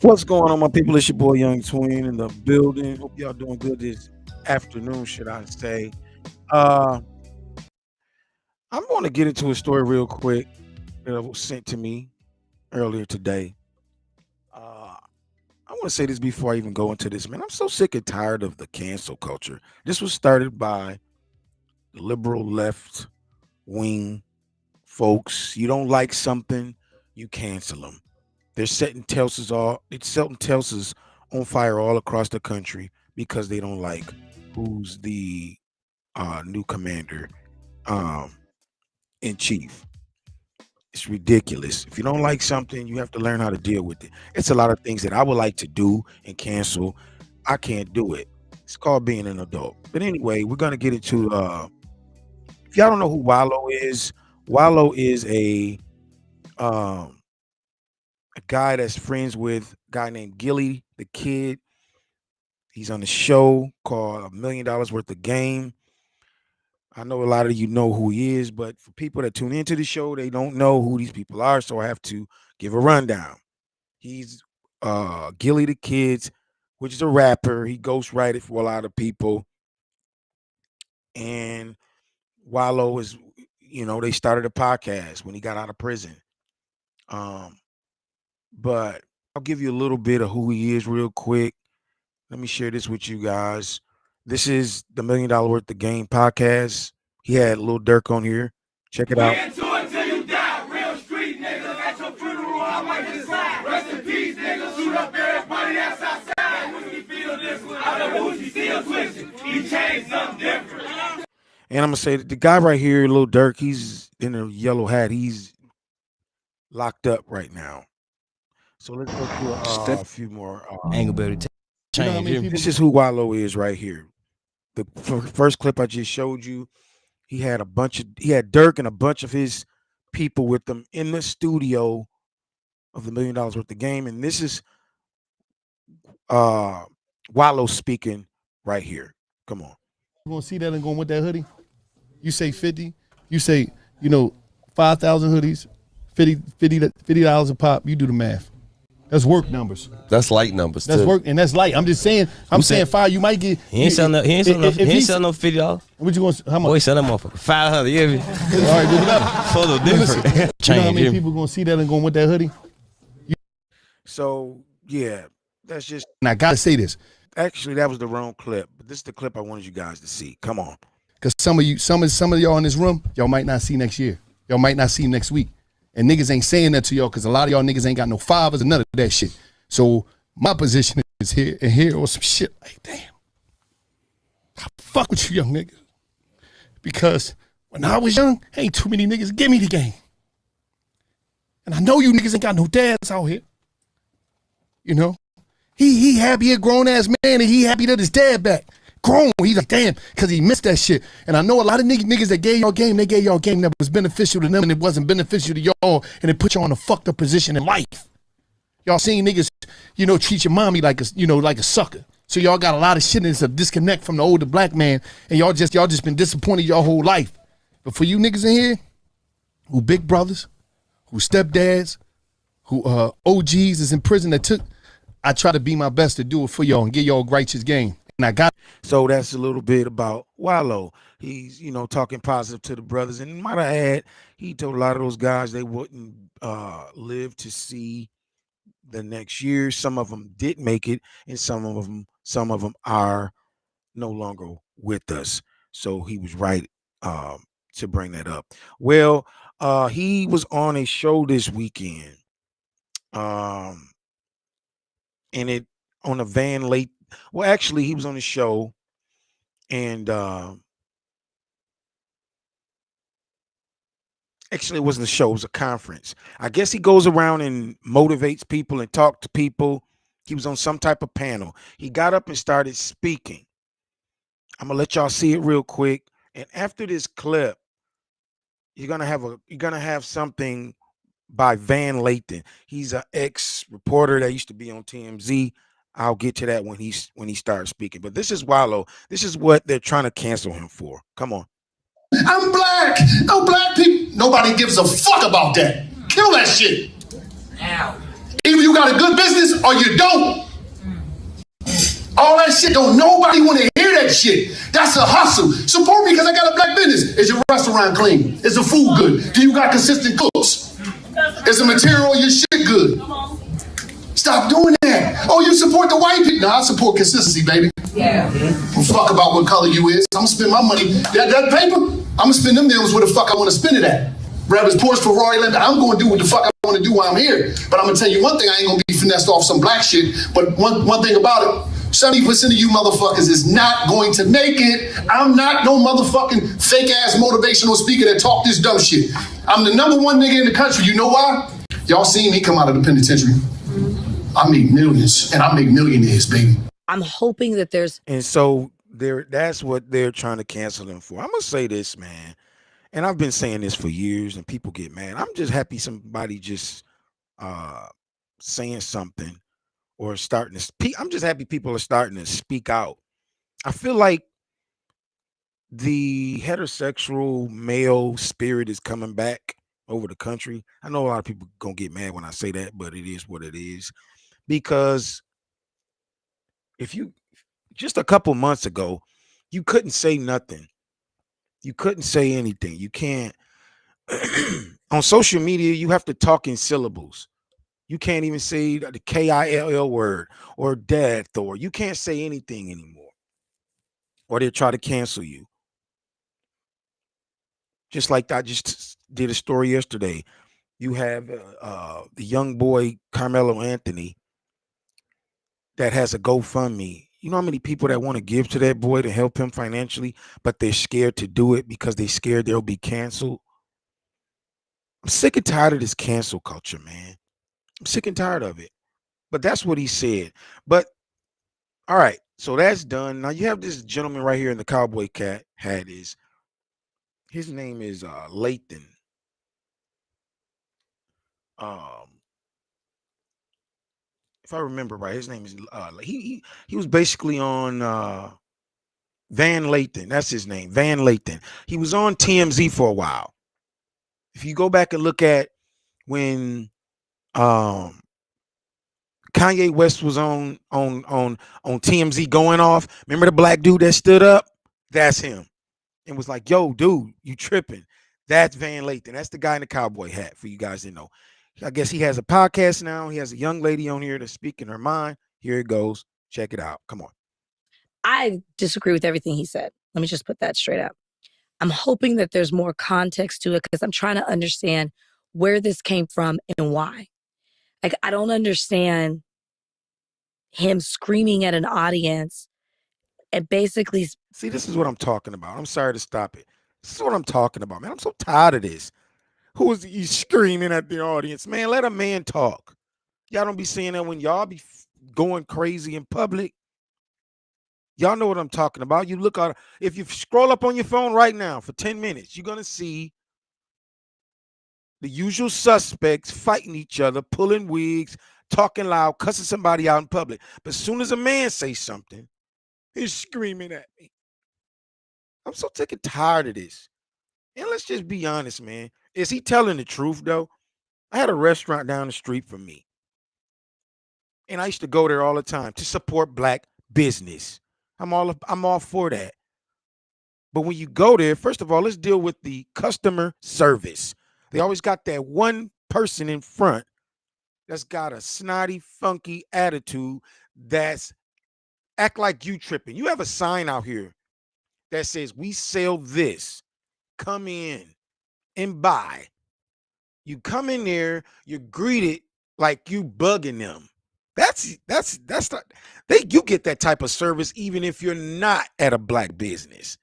What's going on, my people? It's your boy Young Twin in the building. Hope y'all doing good this afternoon, should I say. Uh, I'm going to get into a story real quick that was sent to me earlier today. I want to say this before I even go into this, man. I'm so sick and tired of the cancel culture. This was started by the liberal left wing folks. You don't like something, you cancel them. They're setting Telsas on fire all across the country because they don't like who's the new commander um, in chief. It's ridiculous. If you don't like something, you have to learn how to deal with it. It's a lot of things that I would like to do and cancel. I can't do it. It's called being an adult. But anyway, we're gonna get into. If y'all don't know who Wallo is um, a guy that's friends with a guy named Gilly the Kid. He's on a show called $1 Million Worth of Game. I know a lot of you know who he is, but for people that tune into the show, they don't know who these people are, so I have to give a rundown. He's Gilly the Kids, which is a rapper. He ghostwrited for a lot of people, and Wallo is, they started a podcast when he got out of prison. Um, but I'll give you a little bit of who he is real quick. Let me share this with you guys. This is the $1 Million Worth of Game podcast. He had Lil Durk on here. Check it We out. into it till you die. Real street niggas at your funeral. I might decide. Rest in peace, niggas. Shoot up everybody that's outside. When we feel this one, I know Uzi still twisting. He changed something different. And I'm gonna say that the guy right here, Lil Durk, he's in a yellow hat. He's locked up right now. So let's go to a few more. Ain't gonna be able to change. This is who Wallo is right here. The first clip I just showed you, he had Dirk and a bunch of his people with them in the studio of the $1 Million Worth of Game, and this is Wallo speaking right here. Come on. You gonna see that and going with that hoodie? You say 50, you say, 5,000 hoodies, $50 a pop, you do the math. That's work numbers. That's light numbers. That's too. work, and that's light. I'm just saying. I'm saying fire. You might get. He ain't selling no. He ain't selling no. He ain't selling no $50. What you going? How much? Boy, sell that motherfucker 500. You hear me? All right, look it up. Photo different. You know how Change. many people gonna see that and going with that hoodie? So yeah, that's just And I gotta say this, actually that was the wrong clip, but this is the clip I wanted you guys to see. Come on. because some of y'all in this room, y'all might not see next year. Y'all might not see next week. And niggas ain't saying that to y'all because a lot of y'all niggas ain't got no fathers and none of that shit. So my position is here or some shit like, damn, I fuck with you young niggas. Because when I was young, ain't too many niggas give me the game. And I know you niggas ain't got no dads out here. He happy a grown ass man and he happy that his dad back. Grown. He's like, damn, because he missed that shit. And I know a lot of niggas that gave y'all game, they gave y'all game that was beneficial to them and it wasn't beneficial to y'all, and it put y'all in a fucked up position in life. Y'all seen niggas, treat your mommy like a sucker. So y'all got a lot of shit and it's a disconnect from the older black man, and y'all just been disappointed your whole life. But for you niggas in here, who big brothers, who stepdads, who OGs is in prison I try to be my best to do it for y'all and get y'all a righteous game. And I got. So that's a little bit about Wallo. He's, talking positive to the brothers. And might I add, he told a lot of those guys they wouldn't live to see the next year. Some of them did make it, and some of them are no longer with us. So he was right to bring that up. Well, he was on a show this weekend. And it on a van late. Well, actually, he was on the show, and actually, it wasn't a show; it was a conference. I guess he goes around and motivates people and talk to people. He was on some type of panel. He got up and started speaking. I'm gonna let y'all see it real quick, and after this clip, you're gonna have something by Van Lathan. He's an ex reporter that used to be on TMZ. I'll get to that when he starts speaking. But this is Wallo. This is what they're trying to cancel him for. Come on. I'm black. No black people. Nobody gives a fuck about that. Kill that shit. Now. Either you got a good business or you don't. All that shit, don't nobody want to hear that shit. That's a hustle. Support me because I got a black business. Is your restaurant clean? Is the food good? Do you got consistent cooks? Is the material of your shit good? Stop doing that. Oh, you support the white people? No, I support consistency, baby. Yeah. Fuck about what color you is. I'm gonna spend my money. That paper, I'm gonna spend them deals where the fuck I want to spend it at. Whether it's Porsche, Ferrari, Lamborghini, I'm gonna do what the fuck I want to do while I'm here. But I'm gonna tell you one thing, I ain't gonna be finessed off some black shit. But one thing about it, 70% of you motherfuckers is not going to make it. I'm not no motherfucking fake ass motivational speaker that talk this dumb shit. I'm the number one nigga in the country. You know why? Y'all seen me come out of the penitentiary. I make millions and I make millionaires, baby. I'm hoping that there's. And so that's what they're trying to cancel him for. I'm gonna say this, man. And I've been saying this for years and people get mad. I'm just happy somebody just saying something or starting to speak. I'm just happy people are starting to speak out. I feel like the heterosexual male spirit is coming back over the country. I know a lot of people gonna get mad when I say that, but it is what it is. Because if you just a couple months ago, you couldn't say nothing. You couldn't say anything. You can't on social media, you have to talk in syllables. You can't even say the KILL word or death, or you can't say anything anymore. Or they'll try to cancel you. Just like I just did a story yesterday. You have the young boy Carmelo Anthony that has a GoFundMe. You know how many people that want to give to that boy to help him financially, but they're scared to do it because they're scared they'll be canceled? I'm sick and tired of this cancel culture, man. I'm sick and tired of it. But that's what he said. But all right, so that's done. Now you have this gentleman right here in the cowboy hat is his name is Lathan. If I remember right, his name is he was basically on Van Lathan. That's his name, Van Lathan. He was on TMZ for a while. If you go back and look at when Kanye West was on TMZ going off, remember the black dude that stood up? That's him. And was like, yo, dude, you tripping. That's Van Lathan. That's the guy in the cowboy hat, for you guys to know. I guess he has a podcast now. He has a young lady on here to speak in her mind. Here it goes. Check it out. Come on. I disagree with everything he said. Let me just put that straight up. I'm hoping that there's more context to it because I'm trying to understand where this came from and why. Like, I don't understand him screaming at an audience and basically. See, this is what I'm talking about. I'm sorry to stop it. This is what I'm talking about, man. I'm so tired of this. Who is he screaming at the audience? Man, let a man talk. Y'all don't be seeing that when y'all be going crazy in public. Y'all know what I'm talking about. You look at, if you scroll up on your phone right now for 10 minutes, you're going to see the usual suspects fighting each other, pulling wigs, talking loud, cussing somebody out in public. But as soon as a man says something, he's screaming at me. I'm so sick and tired of this. And let's just be honest, man. Is he telling the truth, though? I had a restaurant down the street from me. And I used to go there all the time to support black business. I'm all for that. But when you go there, first of all, let's deal with the customer service. They always got that one person in front that's got a snotty, funky attitude that's act like you tripping. You have a sign out here that says, we sell this. Come in and buy. You come in there, you're greeted like you bugging them. That's not you get that type of service even if you're not at a black business.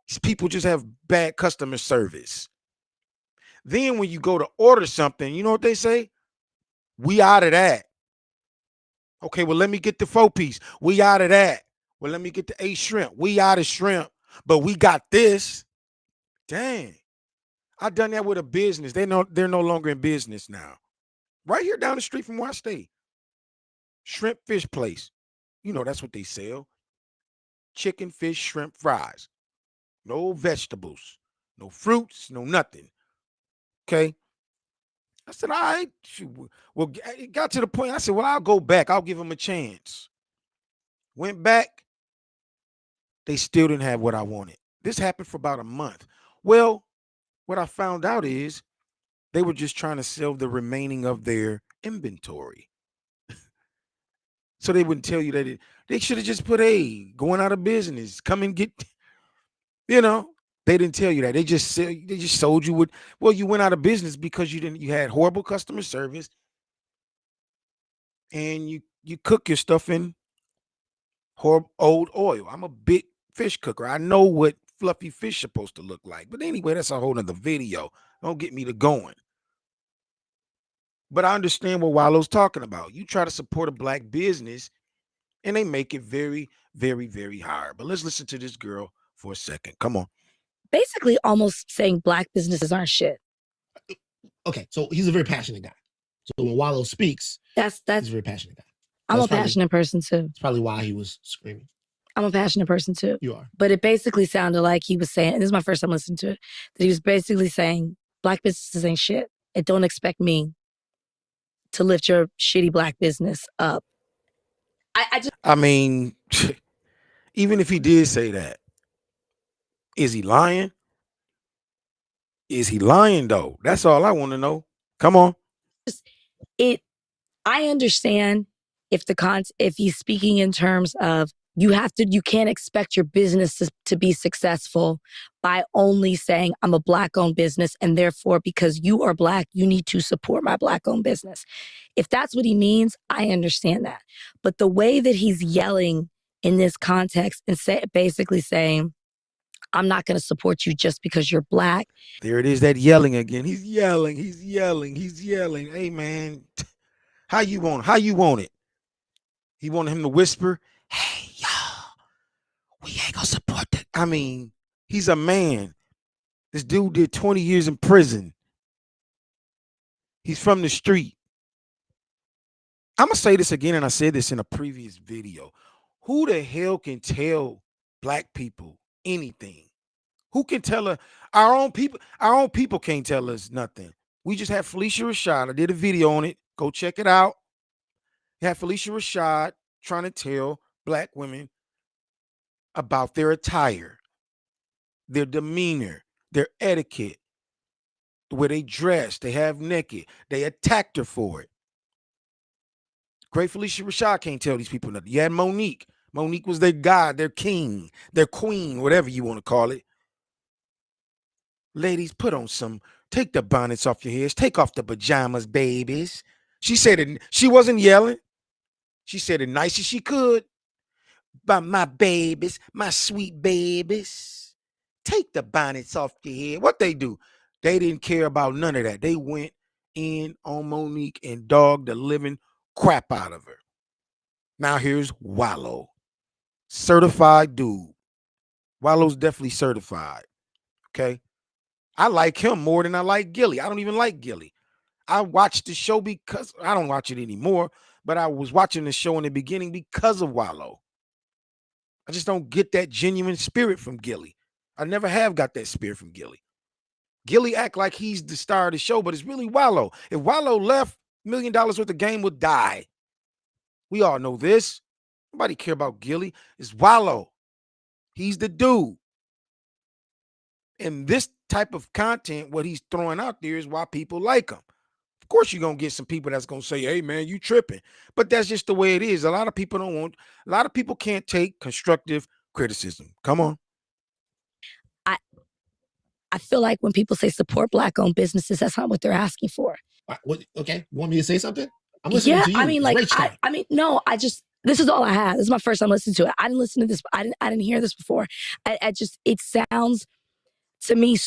These people just have bad customer service. Then when you go to order something, you know what they say? We out of that. Okay, well, let me get the 4-piece. We out of that. Well, let me get the 8 shrimp. We out of shrimp, but we got this. Dang. I done that with a business. They're no longer in business now. Right here down the street from where I stay. Shrimp fish place. You know, that's what they sell. Chicken, fish, shrimp, fries. No vegetables. No fruits, no nothing. Okay. I said, all right. Well, it got to the point. I said, well, I'll go back. I'll give them a chance. Went back. They still didn't have what I wanted. This happened for about a month. Well, what I found out is they were just trying to sell the remaining of their inventory. So they wouldn't tell you that they should have just put, hey, going out of business. Come and get, you know. They didn't tell you that. They just sold you with, well, you went out of business because you had horrible customer service and you cook your stuff in old oil. I'm a big fish cooker. I know what fluffy fish supposed to look like. But anyway, that's a whole nother video. Don't get me to going. But I understand what Wallo's talking about. You try to support a black business and they make it very, very, very hard. But let's listen to this girl for a second. Come on. Basically almost saying black businesses aren't shit. Okay, so he's a very passionate guy. So when Wallo speaks, He's a very passionate guy. I'm a passionate person too. That's probably why he was screaming. I'm a passionate person too. You are. But it basically sounded like he was saying, and this is my first time listening to it, that he was basically saying black businesses ain't shit. And don't expect me to lift your shitty black business up. I mean, even if he did say that, is he lying? Is he lying though? That's all I want to know. Come on. I understand if he's speaking in terms of you can't expect your business to be successful by only saying I'm a black owned business and therefore because you are black, you need to support my black owned business. If that's what he means, I understand that. But the way that he's yelling in this context and basically saying, I'm not going to support you just because you're black. There it is, that yelling again. He's yelling. Hey, man, how you want it? He wanted him to whisper, hey, y'all, we ain't going to support that. I mean, he's a man. This dude did 20 years in prison. He's from the street. I'm going to say this again, and I said this in a previous video. Who the hell can tell black people anything? Who can tell her? Our own people can't tell us nothing. We just had Felicia Rashad. I did a video on it. Go check it out. You had Felicia Rashad trying to tell black women about their attire, their demeanor, their etiquette, the way they dress, they have naked. They attacked her for it. Great Felicia Rashad can't tell these people nothing. You had Monique. Monique was their god, their king, their queen, whatever you want to call it. Ladies, take the bonnets off your heads. Take off the pajamas, babies. She said it. She wasn't yelling. She said it nice as she could. But my babies, my sweet babies, take the bonnets off your head. What they do? They didn't care about none of that. They went in on Monique and dogged the living crap out of her. Now here's Wallo. Certified dude. Wallo's definitely certified. Okay. I like him more than I like Gilly. I don't even like Gilly. I watched the show because I don't watch it anymore, but I was watching the show in the beginning because of Wallo. I just don't get that genuine spirit from Gilly. I never have got that spirit from Gilly. Gilly act like he's the star of the show, but it's really Wallo. If Wallo left, $1 million worth of game would die. We all know this. Nobody care about Gilly. It's Wallo. He's the dude. And this type of content, what he's throwing out there is why people like him. Of course, you're going to get some people that's going to say, hey, man, you tripping. But that's just the way it is. A lot of people can't take constructive criticism. Come on. I feel like when people say support black-owned businesses, that's not what they're asking for. Okay, you want me to say something? I'm listening to you. I mean, no, this is all I have. This is my first time listening to it. I didn't listen to this. I didn't hear this before. It sounds to me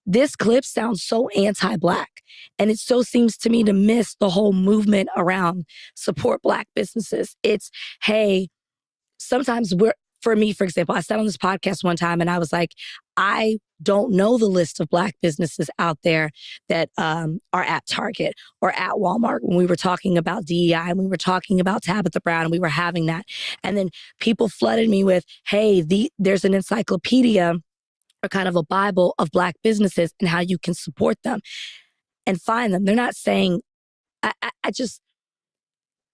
this clip sounds so anti-black. And it so seems to me to miss the whole movement around support black businesses. It's, hey, sometimes for me, for example, I said on this podcast one time and I was like, I don't know the list of Black businesses out there that are at Target or at Walmart when we were talking about DEI and we were talking about Tabitha Brown and we were having that. And then people flooded me with, hey, there's an encyclopedia or kind of a Bible of Black businesses and how you can support them and find them. They're not saying, I just,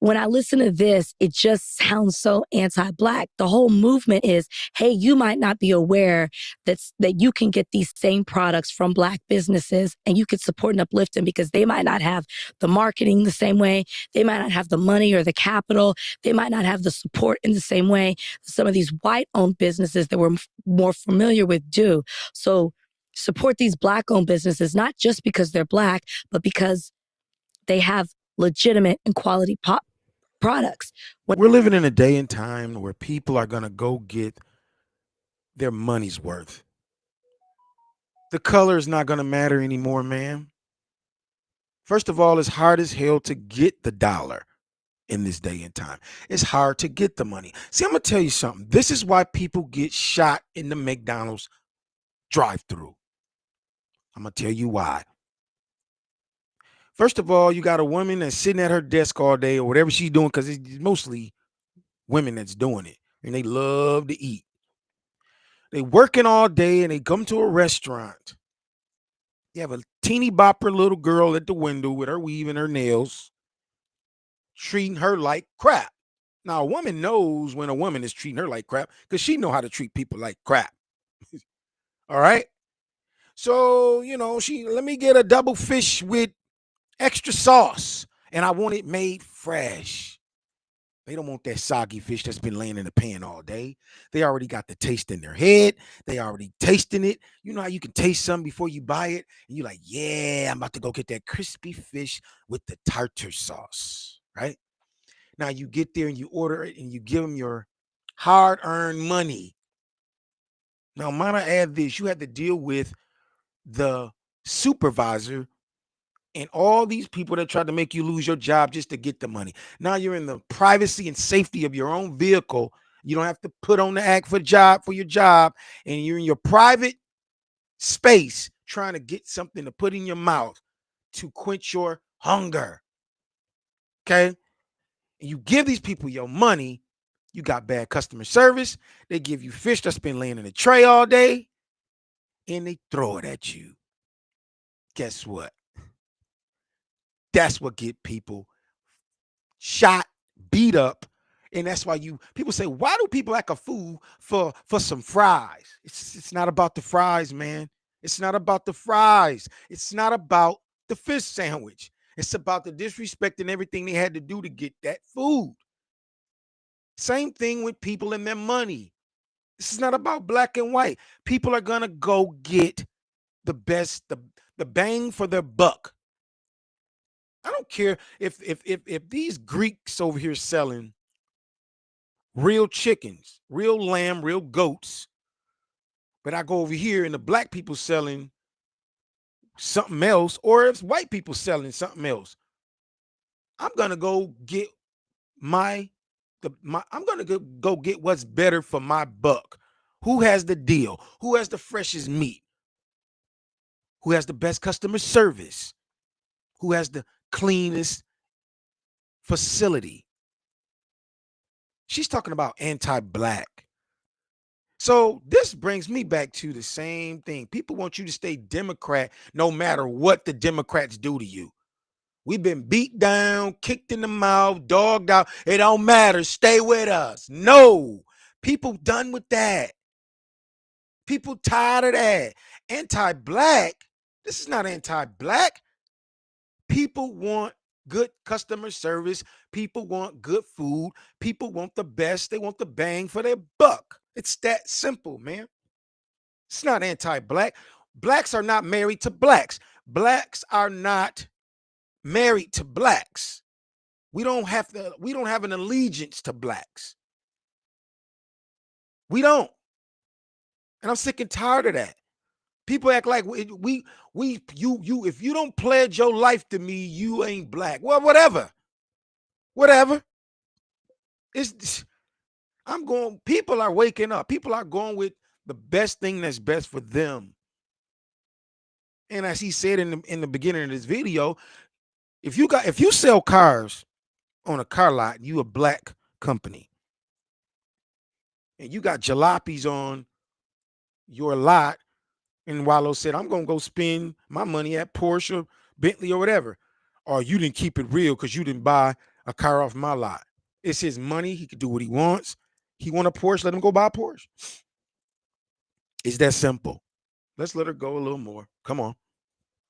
when I listen to this, it just sounds so anti-Black. The whole movement is, hey, you might not be aware that you can get these same products from Black businesses and you could support and uplift them because they might not have the marketing the same way. They might not have the money or the capital. They might not have the support in the same way some of these white-owned businesses that we're more familiar with do. So support these Black-owned businesses, not just because they're Black, but because they have legitimate and quality products. We're living in a day and time where people are going to go get their money's worth. The color is not going to matter anymore, man. First of all, it's hard as hell to get the dollar in this day and time. It's hard to get the money. See, I'm going to tell you something. This is why people get shot in the McDonald's drive-thru. I'm going to tell you why. First of all, you got a woman that's sitting at her desk all day or whatever she's doing, because it's mostly women that's doing it, and they love to eat. They working all day and they come to a restaurant. You have a teeny bopper little girl at the window with her weave and her nails, treating her like crap. Now, a woman knows when a woman is treating her like crap because she know how to treat people like crap. All right. So, let me get a double fish with extra sauce, and I want it made fresh. They don't want that soggy fish that's been laying in the pan all day. They already got the taste in their head. They already tasting it. You know how you can taste something before you buy it? And you're like, yeah, I'm about to go get that crispy fish with the tartar sauce, right? Now you get there and you order it and you give them your hard-earned money. Now, might I add this? You had to deal with the supervisor and all these people that tried to make you lose your job just to get the money. Now you're in the privacy and safety of your own vehicle. You don't have to put on the act for your job, and you're in your private space trying to get something to put in your mouth to quench your hunger. Okay? And you give these people your money. You got bad customer service. They give you fish that's been laying in a tray all day, and they throw it at you. Guess what? That's what get people shot, beat up. And that's why people say, why do people act a fool for some fries? It's not about the fries, man. It's not about the fries. It's not about the fish sandwich. It's about the disrespect and everything they had to do to get that food. Same thing with people and their money. This is not about black and white. People are gonna go get the best, the bang for their buck. I don't care if these Greeks over here selling real chickens, real lamb, real goats, but I go over here and the black people selling something else, or if white people selling something else. I'm gonna go get I'm gonna go get what's better for my buck. Who has the deal? Who has the freshest meat? Who has the best customer service? Who has the cleanest facility? She's talking about anti-black. So this brings me back to the same thing. People want you to stay Democrat no matter what the Democrats do to you. We've been beat down, kicked in the mouth, dogged out. It don't matter. Stay with us. No. People done with that. People tired of that. Anti-black. This is not anti-black. People want good customer service. People want good food. People want the best. They want the bang for their buck. It's that simple, man. It's not anti-black. Blacks are not married to blacks. Blacks are not married to blacks. We don't have an allegiance to blacks. We don't. And I'm sick and tired of that. People act like you if you don't pledge your life to me, you ain't black. Well, whatever. It's People are waking up. People are going with the best thing that's best for them. And as he said in the beginning of this video, if you sell cars on a car lot, you a black company, and you got jalopies on your lot, and Wallo said, I'm gonna go spend my money at Porsche, Bentley, or whatever. Or you didn't keep it real because you didn't buy a car off my lot. It's his money. He can do what he wants. He want a Porsche, let him go buy a Porsche. It's that simple. Let's let her go a little more. Come on.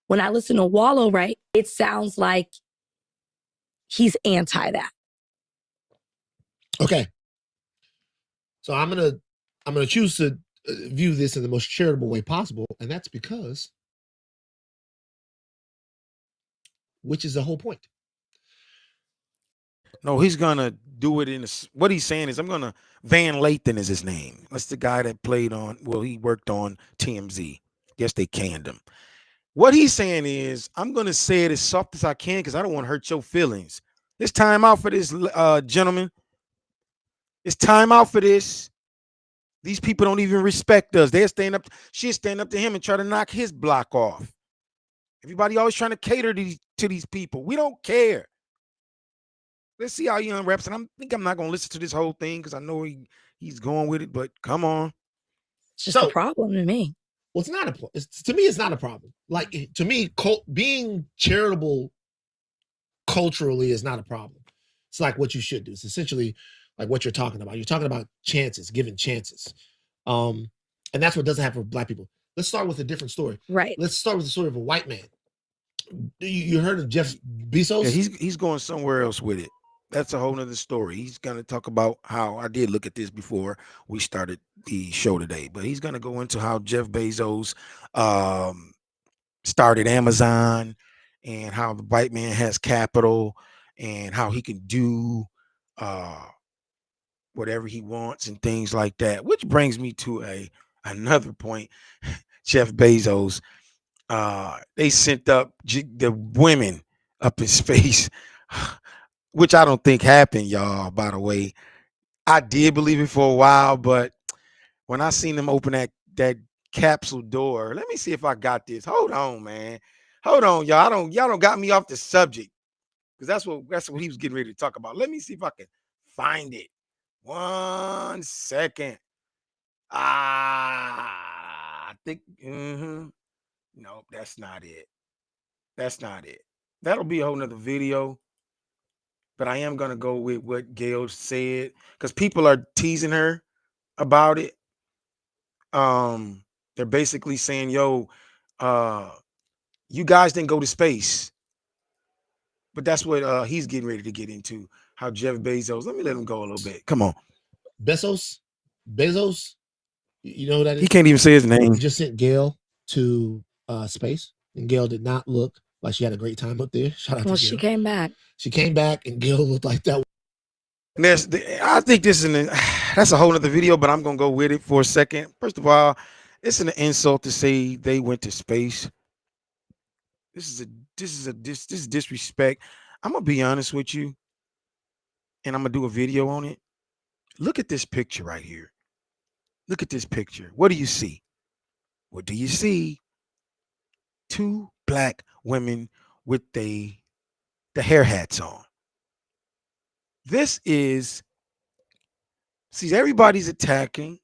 When I listen to Wallo, right, it sounds like he's anti that. Okay. So I'm gonna choose to view this in the most charitable way possible, and that's because, which is the whole point. No, he's gonna do it what he's saying is, I'm gonna Van Lathan is his name. That's the guy that played on. Well, he worked on TMZ. Guess they canned him. What he's saying is, I'm gonna say it as soft as I can because I don't want to hurt your feelings. It's time out for this, gentlemen. It's time out for this. These people don't even respect us. They're stand up. She'll stand up to him and try to knock his block off. Everybody always trying to cater to these people. We don't care. Let's see how he unwraps it. I'm not gonna listen to this whole thing because I know he's going with it. But come on, It's just a problem to me. Well, it's not to me. It's not a problem. Like, to me, being charitable culturally is not a problem. It's like what you should do. It's essentially like what you're talking about. You're talking about chances, giving chances, and that's what doesn't happen for black people. Let's start with a different story. Right. Let's start with the story of a white man. You heard of Jeff Bezos? Yeah, he's going somewhere else with it. That's a whole nother story. He's gonna talk about how I did look at this before we started the show today, but he's gonna go into how Jeff Bezos started Amazon and how the white man has capital and how he can do whatever he wants and things like that. Which brings me to another point. Jeff Bezos, they sent up the women up in space, which I don't think happened, y'all. By the way, I did believe it for a while, but when I seen them open that capsule door, let me see if I got this. Hold on, man. Hold on, y'all. Y'all don't got me off the subject because that's what he was getting ready to talk about. Let me see if I can find it. 1 second. I think. Nope, that's not it. That's not it. That'll be a whole nother video. But I am gonna go with what Gail said because people are teasing her about it. They're basically saying, "Yo, you guys didn't go to space." But that's what he's getting ready to get into. How Jeff Bezos. Let me let him go a little bit. Come on. Bezos. You know who that is? He can't even say his name. He just sent Gail to space, and Gail did not look like she had a great time up there. Shout out to Gail. She came back. She came back, and Gail looked like that. And I think this is that's a whole other video, but I'm gonna go with it for a second. First of all, it's an insult to say they went to space. This is disrespect. I'm gonna be honest with you, and I'm gonna do a video on it. Look at this picture right here. Look at this picture. What do you see? What do you see? Two black women with the hair hats on. This is, see, everybody's attacking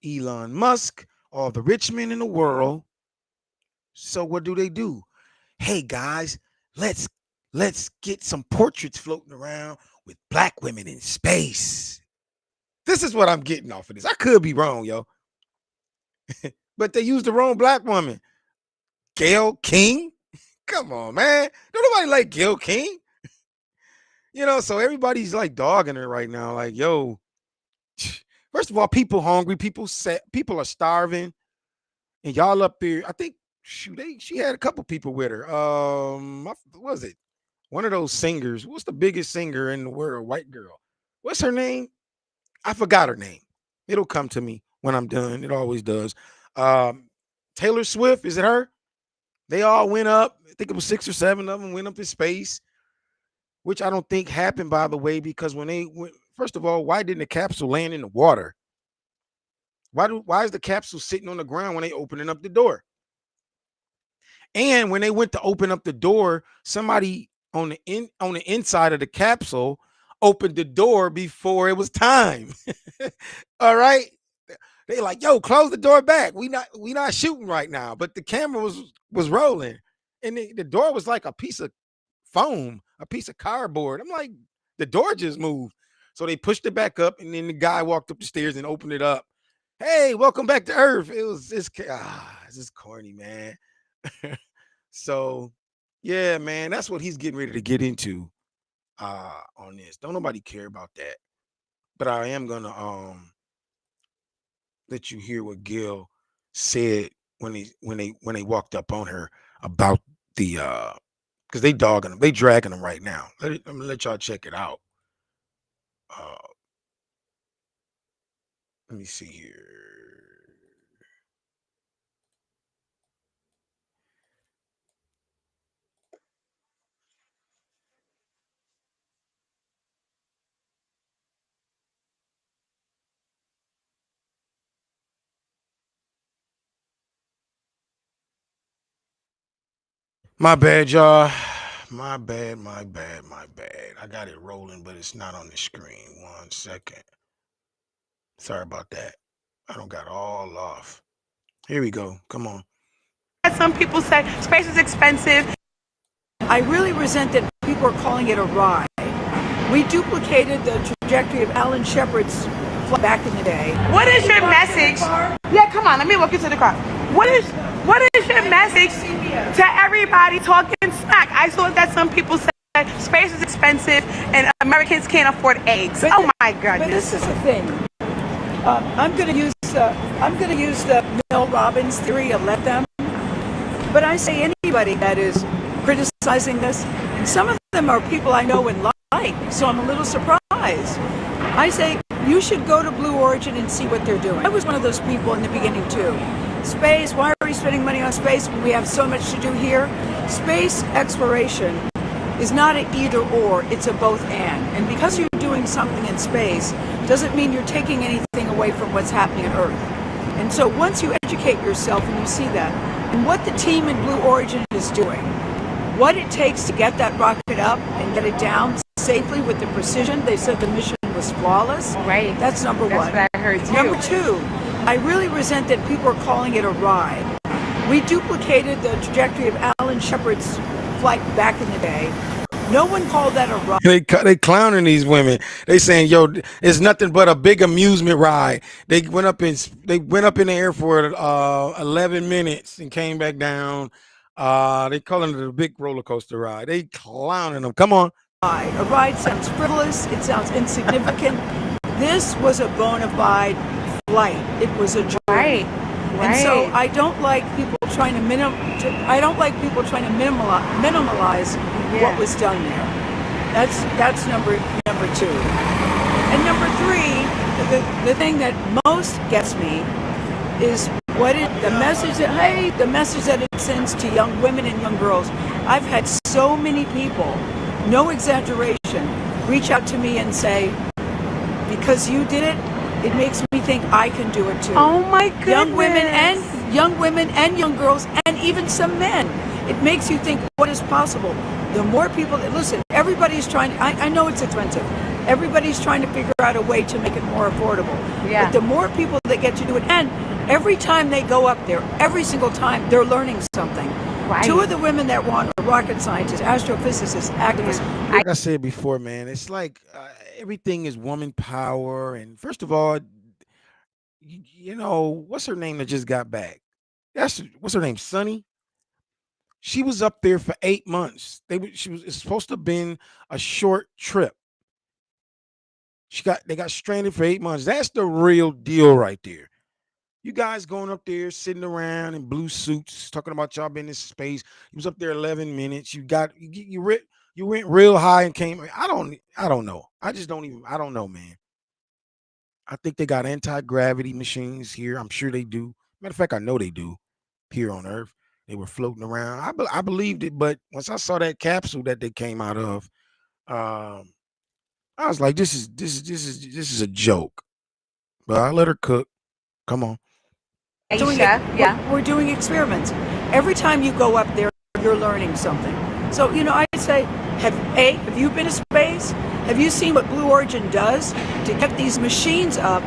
Elon Musk, all the rich men in the world. So what do? Hey guys, let's get some portraits floating around with black women in space. This is what I'm getting off of this. I could be wrong, yo. But they used the wrong black woman. Gayle King? Come on, man. Don't nobody like Gayle King. So everybody's like dogging her right now. Like, yo, first of all, people hungry, people are starving. And y'all up there, I think she had a couple people with her. What was it? One of those singers. What's the biggest singer in the world? White girl. What's her name? I forgot her name. It'll come to me when I'm done. It always does. Taylor Swift, is it her? They all went up. I think it was 6 or 7 of them went up in space, which I don't think happened, by the way, because when they went, first of all, why didn't the capsule land in the water? Why is the capsule sitting on the ground when they opening up the door? And when they went to open up the door, somebody on the inside of the capsule opened the door before it was time. All right. They like, yo, close the door back. We not shooting right now. But the camera was rolling. And the door was like a piece of foam, a piece of cardboard. I'm like, the door just moved. So they pushed it back up, and then the guy walked up the stairs and opened it up. Hey, welcome back to Earth. It's just corny, man. So yeah, man, that's what he's getting ready to get into on this. Don't nobody care about that. But I am gonna let you hear what Gil said when they walked up on her about the because they dogging him, they dragging him right now. I'm gonna let y'all check it out. Uh let me see here. My bad, y'all. My bad. I got it rolling, but it's not on the screen. 1 second. Sorry about that. I don't got all off. Here we go. Come on. Some people say space is expensive. I really resent that people are calling it a ride. We duplicated the trajectory of Alan Shepard's flight back in the day. What is your message? Yeah, come on, let me walk you to the car. What is your message to everybody talking smack? I saw that some people said space is expensive and Americans can't afford eggs. Oh my goodness. But this is the thing. I'm going to use the Mel Robbins theory of let them. But I say anybody that is criticizing this, and some of them are people I know and like, so I'm a little surprised. I say you should go to Blue Origin and see what they're doing. I was one of those people in the beginning too. Space, why are we spending money on space when we have so much to do here? Space exploration is not an either or, it's a both and. And because you're doing something in space doesn't mean you're taking anything away from what's happening on Earth. And so once you educate yourself and you see that, and what the team in Blue Origin is doing, what it takes to get that rocket up and get it down safely with the precision, they said the mission was flawless. Right. That's number one. That's what I heard too. Number two, I really resent that people are calling it a ride. We duplicated the trajectory of Alan Shepard's flight back in the day. No one called that a ride. They clowning these women. They saying, "Yo, it's nothing but a big amusement ride." They went up in the air for 11 minutes and came back down. They calling it a big roller coaster ride. They clowning them. Come on. A ride sounds frivolous. It sounds insignificant. This was a bona fide flight. It was a journey. Right. And so I don't like people trying to minimalize what was done there. That's number two. And number three, the thing that most gets me is the message that it sends to young women and young girls. I've had so many people, no exaggeration, reach out to me and say, because you did it, it makes me think I can do it too. Oh my goodness. Young women and young girls and even some men. It makes you think what is possible. The more people that listen, everybody's trying, I know it's expensive. Everybody's trying to figure out a way to make it more affordable. Yeah. But the more people that get to do it, and every time they go up there, every single time, they're learning something. Right. Two of the women that won are rocket scientists, astrophysicists, activists. Like I said before, man, it's like everything is woman power. And first of all, you know, what's her name that just got back? What's her name? Sunny. She was up there for 8 months. It's supposed to have been a short trip. They got stranded for 8 months. That's the real deal right there. You guys going up there, sitting around in blue suits, talking about y'all been in space. You was up there 11 minutes. You went real high and came. I don't know. I don't know, man. I think they got anti-gravity machines here. I'm sure they do. Matter of fact, I know they do here on Earth. They were floating around. I believed it, but once I saw that capsule that they came out of, I was like, this is a joke. But I let her cook. Come on. Doing it. We're doing experiments. Every time you go up there, you're learning something. So, I'd say, have you been to space? Have you seen what Blue Origin does to get these machines up,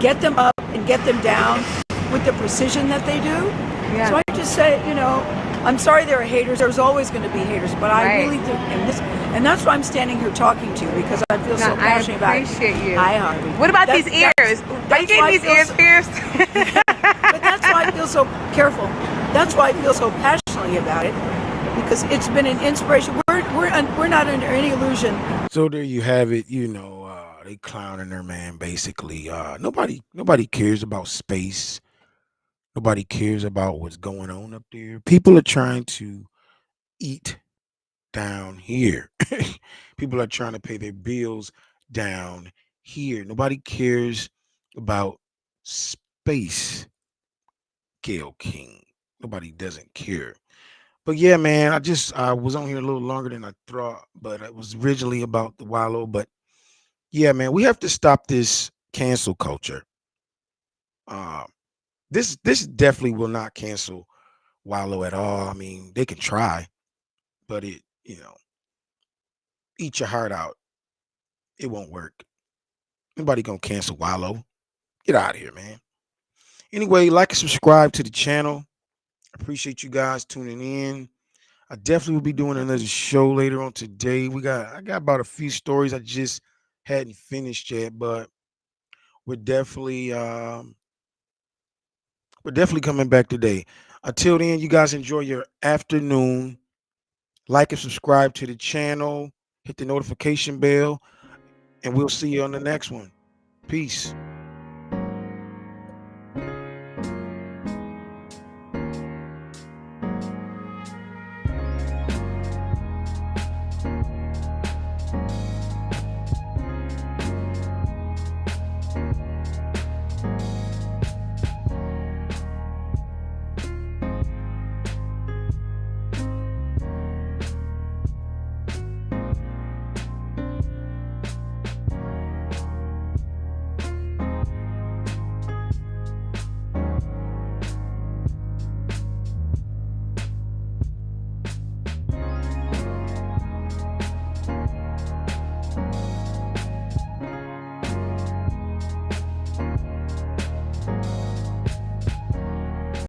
get them up and get them down with the precision that they do? Yeah. So I just say, I'm sorry there are haters. There's always going to be haters, but I really do. And that's why I'm standing here talking to you, because I feel so passionate about it. I appreciate you. Hi, Harvey. What about these ears? Are you getting these ears pierced? But that's why I feel so careful. That's why I feel so passionately about it, because it's been an inspiration. We're not under any illusion. So there you have it. They clowning their man basically. Nobody cares about space. Nobody cares about what's going on up there. People are trying to eat down here. People are trying to pay their bills down here. Nobody cares about space, Gail King. Nobody doesn't care. But yeah, man, I was on here a little longer than I thought, but it was originally about the Wallo. But yeah, man, we have to stop this cancel culture. Uh, this definitely will not cancel Wallo at all. I mean, they can try, but eat your heart out. It won't work. Nobody gonna cancel Wallo. Get out of here, man. Anyway, like and subscribe to the channel. Appreciate you guys tuning in. I definitely will be doing another show later on today. I got about a few stories I just hadn't finished yet, but we're definitely um we're definitely coming back today. Until then, you guys enjoy your afternoon. Like and subscribe to the channel. Hit the notification bell, and we'll see you on the next one. Peace.